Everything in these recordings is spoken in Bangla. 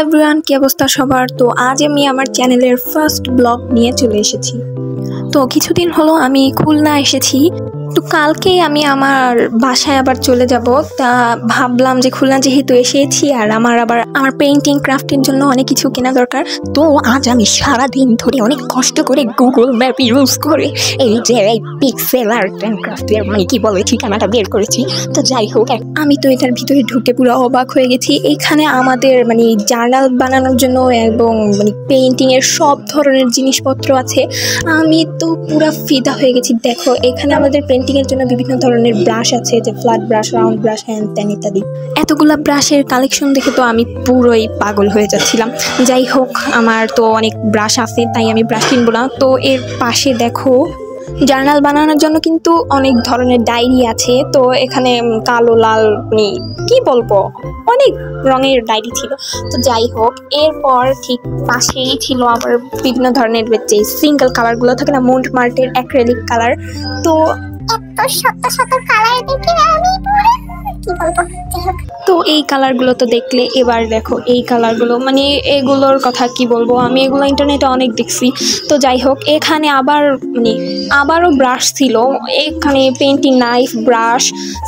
এভরিওয়ান, কি অবস্থা সবার? তো আজ আমি আমার চ্যানেলের ফার্স্ট ব্লগ নিয়ে চলে এসেছি। তো কিছুদিন হলো আমি খুলনা এসেছি, তো কালকে আমি আমার বাসায় আবার চলে যাব। তা ভাবলাম যে খুলনা যেহেতু এসেছি আর আমার পেইন্টিং ক্রাফটের জন্য অনেক কিছু কেনা দরকার। তো আজ আমি সারাদিন ধরে অনেক কষ্ট করে গুগল ম্যাপ ইউজ করে এই যে পিক্সেল আর্ট অ্যান্ড ক্রাফটের কি বলে ঠিকানাটা বের করেছি। তো যাই হোক, আমি তো এটার ভিতরে ঢুকে পুরো অবাক হয়ে গেছি। এইখানে আমাদের জার্নাল বানানোর জন্য এবং পেইন্টিংয়ের সব ধরনের জিনিসপত্র আছে। আমি তো পুরো ফিদা হয়ে গেছি। দেখো, এখানে আমাদের পেইন্টিংয়ের জন্য বিভিন্ন ধরনের ব্রাশ আছে, যে flat brush, round brush, hand ত্যান ইত্যাদি। এতগুলা ব্রাশের কালেকশন দেখে তো আমি পুরোই পাগল হয়ে যাচ্ছিলাম। যাই হোক, আমার তো অনেক ব্রাশ আছে, তাই আমি ব্রাশ কিনবো না। তো এর পাশে দেখো, জার্নাল বানানোর জন্য কিন্তু অনেক ধরনের ডায়েরি আছে। তো এখানে কালো, লাল, কি বলবো, অনেক রঙের ডায়েরি ছিল। তো যাই হোক, এরপর ঠিক পাশেই ছিল আবার বিভিন্ন ধরনের যে সিঙ্গেল কালারগুলো থাকে না, মন্টমার্টের অ্যাক্রিলিক কালার। তো তো এই কালারগুলো তো দেখলে, এবার দেখো এই কালারগুলো, এগুলোর কথা কি বলবো, আমি এগুলো ইন্টারনেটে অনেক দেখছি। তো যাই হোক, এখানে আবারও ব্রাশ ছিল। এখানে painting knife, brush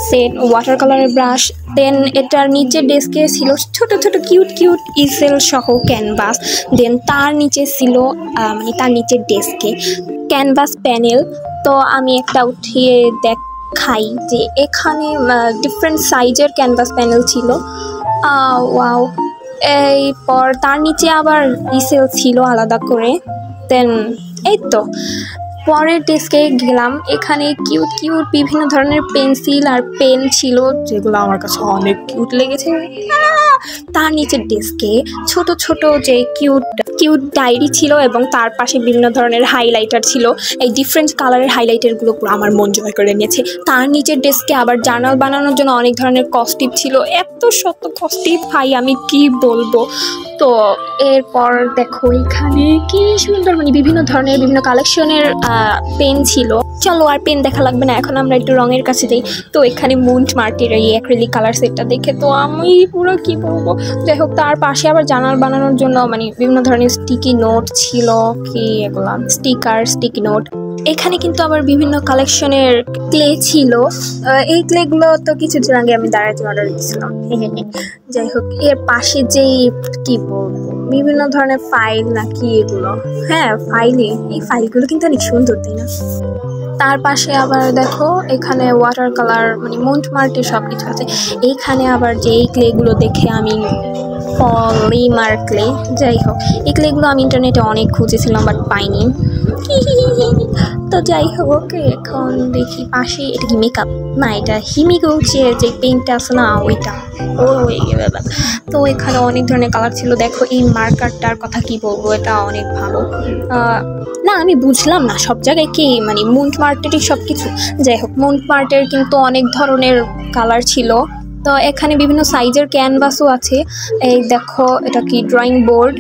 set, water কালারের ব্রাশ। দেন এটার নিচের ডেস্কে ছিল ছোট ছোট কিউট ইসেল সহ ক্যানভাস। দেন তার নিচে ছিল তার নিচের ডেস্কে ক্যানভাস প্যানেল। তো আমি একটা উঠিয়ে দেখাই যে এখানে ডিফারেন্ট সাইজের ক্যানভাস প্যানেল ছিল। ওয়াও! এরপর তার নিচে আবার ইসেল ছিল আলাদা করে। দেন এই তো পরের ডেস্কে গেলাম, এখানে কিউট বিভিন্ন ধরনের পেন্সিল আর পেন ছিল, যেগুলো আমার কাছে অনেক কিউট লেগেছে। তার নিচের ডেস্কে ছোট ছোট যে কিউট ডায়েরি ছিল, এবং তার পাশে বিভিন্ন ধরনের হাইলাইটার ছিল। এই ডিফারেন্ট কালারের হাইলাইটারগুলো পুরো আমার মন জয় করে নিয়েছে। তার নিচের ডেস্কে আবার জার্নাল বানানোর জন্য অনেক ধরনের কস্টিপ ছিল। এত শত কস্টিপ, ভাই আমি কি বলবো। তো এরপর দেখো, এখানে কি সুন্দর বিভিন্ন ধরনের বিভিন্ন কালেকশনের পেন ছিল। চলো, আর পেন দেখা লাগবে না, এখন আমরা একটু রঙের কাছে যাই। তো এখানে মন্টমার্টের এই অ্যাক্রিলিক কালার সেটটা দেখে তো আমি পুরো কি বলবো। যাই হোক, তার পাশে আবার জার্নাল বানানোর জন্য বিভিন্ন ধরনের স্টিকি নোট ছিল, কি এগুলা স্টিকি নোট। এখানে কিন্তু আবার বিভিন্ন কালেকশনের ক্লে ছিল। এই ক্লেগুলো তো কিছুদিন আগে আমি দাঁড়াতে অর্ডার দিয়েছিলাম। যাই হোক, এর পাশে যেই কি বলবো, বিভিন্ন ধরনের ফাইল নাকি এগুলো, হ্যাঁ এই ফাইলগুলো কিন্তু অনেক সুন্দর, তাই না? তার পাশে আবার দেখো, এখানে ওয়াটার কালার মন্টমার্টের সব কিছু আছে। এইখানে আবার যে এই ক্লেগুলো দেখে আমি পলিমার ক্লে, যাই হোক এই ক্লেগুলো আমি ইন্টারনেটে অনেক খুঁজেছিলাম বাট পাইনি। তো যাই হোক, এখন দেখি পাশে, এটা কি মেকআপ না, এটা হিমিগোচের যে পেইন্টটা আছে না, ওইটা। তো এখানে অনেক ধরনের কালার ছিল। দেখো এই মার্কারটার কথা কি বলবো, এটা অনেক ভালো। না, আমি বুঝলাম না সব জায়গায় কি মন্টমার্টেরই সব কিছু। যাই হোক, মন্টমার্টের কিন্তু অনেক ধরনের কালার ছিল। তো এখানে বিভিন্ন সাইজের ক্যানভাসও আছে। এই দেখো, এটা কি ড্রয়িং বোর্ড।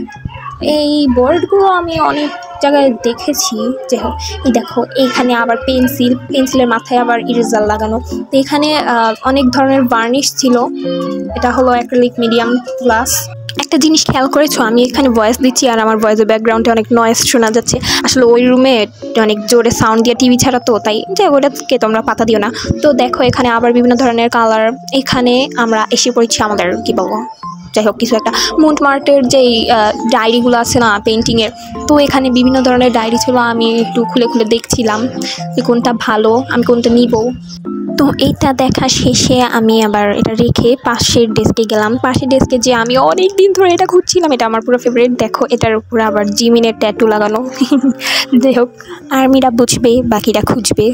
এই বোর্ডগুলো আমি অনেক জায়গায় দেখেছি। যাই হোক, এই দেখো, এইখানে আবার পেন্সিলের মাথায় আবার ইরেজার লাগানো। তো এখানে অনেক ধরনের বার্নিশ ছিল। এটা হলো অ্যাক্রিলিক মিডিয়াম গ্লাস। একটা জিনিস খেয়াল করেছো, আমি এখানে ভয়েস দিচ্ছি আর আমার ভয়েসের ব্যাকগ্রাউন্ডে অনেক নয়েজ শোনা যাচ্ছে। আসলে ওই রুমে অনেক জোরে সাউন্ড দিয়ে টিভি ছাড়া, তো তাই ওটাকে তোমরা পাতা দিও না। তো দেখো, এখানে আবার বিভিন্ন ধরনের কালার। এখানে আমরা এসে পড়েছি আমাদের কি বলবো, যাই হোক কিছু একটা মন্টমার্টের যেই ডায়েরিগুলো আছে না পেন্টিংয়ের। তো এখানে বিভিন্ন ধরনের ডায়েরি ছিল। আমি একটু খুলে দেখছিলাম যে কোনটা ভালো, আমি কোনটা নিব। তো এইটা দেখা শেষে আমি আবার এটা রেখে পাশের ডেস্কে গেলাম। পাশের ডেস্কে যে আমি অনেক দিন ধরে এটা খুঁজছিলাম, এটা আমার পুরো ফেভারিট। দেখো, এটার উপর আবার জিমিনের ট্যাটু লাগানো। যাই হোক, আর্মিরা বুঝবে, বাকিরা খুঁজবে।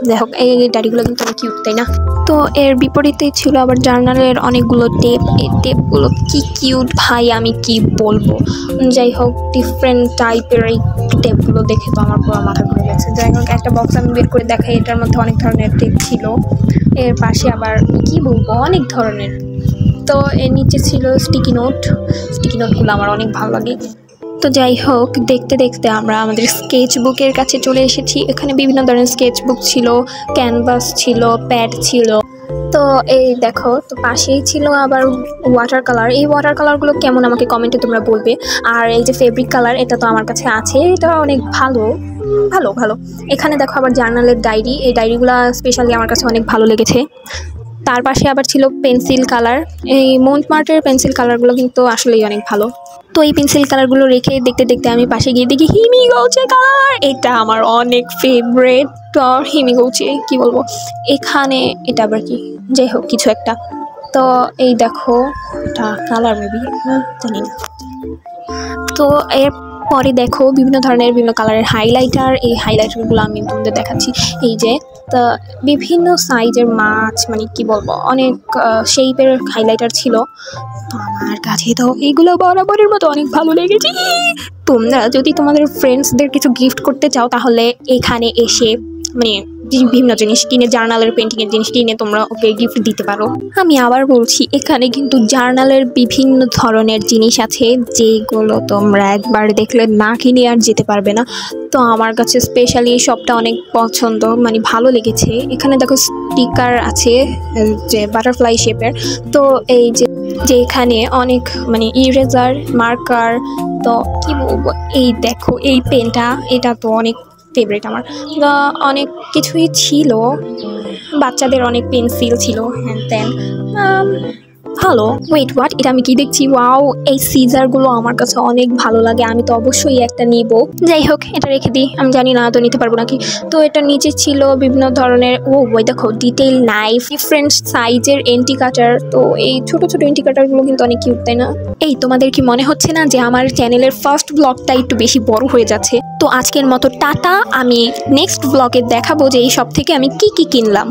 যাই হোক, এই ডায়েরিগুলো কিন্তু অনেক কিউট, তাই না? তো এর বিপরীতে ছিল আবার জার্নালের অনেকগুলো টেপ। এই টেপগুলো কি কিউট, ভাই আমি কি বলবো। যাই হোক, ডিফারেন্ট টাইপের এই টেপগুলো দেখে তো আমার পুরো মাথা ঘুরে গেছে। যাই হোক, একটা বক্স আমি বের করে দেখাই, এটার মধ্যে অনেক ধরনের টেপ ছিল। এর পাশে আবার কি বলবো, অনেক ধরনের। তো এর নিচে ছিল স্টিকি নোটগুলো আমার অনেক ভালো লাগে। তো যাই হোক, দেখতে আমরা আমাদের স্কেচ বুকের কাছে চলে এসেছি। এখানে বিভিন্ন ধরনের স্কেচ বুক ছিল, ক্যানভাস ছিল, প্যাড ছিল। তো তো এই দেখো, তো পাশেই ছিল আবার ওয়াটার কালার। এই ওয়াটার কালারগুলো কেমন আমাকে কমেন্টে তোমরা বলবে। আর এই যে ফেব্রিক কালার, এটা তো আমার কাছে আছে, এটা অনেক ভালো ভালো ভালো। এখানে দেখো আবার জার্নালের ডায়েরি, এই ডায়েরিগুলো স্পেশালি আমার কাছে অনেক ভালো লেগেছে। তার পাশে আবার ছিল পেন্সিল কালার। এই মন্টমার্টের পেন্সিল কালারগুলো কিন্তু আসলেই অনেক ভালো। তো এই পেন্সিল কালারগুলো রেখে দেখতে দেখতে আমি পাশে গিয়ে দেখি হিমিগৌচে কালার, এটা আমার অনেক ফেভারেট। হিমিগৌচে কি বলবো, এখানে এটা আবার কি, যাই হোক কিছু একটা। তো এই দেখো, এটা কালার মেবি, জানি না। তো এর পরে দেখো বিভিন্ন ধরনের বিভিন্ন কালারের হাইলাইটার। এই হাইলাইটারগুলো আমি তোমাদের দেখাচ্ছি। এই যে তা বিভিন্ন সাইজের মাছ, মানে কি বলবো, অনেক শেপের হাইলাইটার ছিল। তো আমার কাছে তো এইগুলো বরাবরের মতো অনেক ভালো লেগেছে। তোমরা যদি তোমাদের ফ্রেন্ডসদের কিছু গিফট করতে চাও তাহলে এখানে এসে মানে বিভিন্ন জিনিস কিনে, জার্নালের পেন্টিংয়ের জিনিস কিনে তোমরা ওকে গিফট দিতে পারো। আমি আবার বলছি, এখানে কিন্তু জার্নালের বিভিন্ন ধরনের জিনিস আছে যেগুলো তোমরা একবার দেখলে না কিনে আর যেতে পারবে না। তো আমার কাছে স্পেশালি এই শপটা অনেক পছন্দ, মানে ভালো লেগেছে। এখানে দেখো স্টিকার আছে যে বাটারফ্লাই শেপের। তো এই যে এখানে অনেক মানে ইরেজার, মার্কার, তো কি বলবো, এই দেখো এই পেনটা, এটা তো অনেক ফেভারিট আমার। অনেক কিছুই ছিল, বাচ্চাদের অনেক পেন্সিল ছিল, হ্যান ত্যান, ভালো। ওয়েট হোয়াট, এটা আমি কি দেখছি, ওয়াও, এই সিজারগুলো আমার কাছে অনেক ভালো লাগে, আমি তো অবশ্যই একটা নিব। যাই হোক, এটা রেখে দিই, আমি জানি না তো নিতে পারবো নাকি। তো এটা নিচে ছিল বিভিন্ন ধরনের, ওই দেখো ডিটেইল নাইফ, ডিফারেন্ট সাইজের এন্টি কাটার। তো এই ছোট ছোট এন্টি কাটারগুলো কিন্তু অনেক কিউট, তাই না? এই তোমাদের কি মনে হচ্ছে না যে আমার চ্যানেলের ফার্স্ট ব্লগটা একটু বেশি বড় হয়ে যাচ্ছে? তো আজকের মতো টাটা, আমি নেক্সট ব্লগে দেখাবো যে এই সব থেকে আমি কি কি কিনলাম।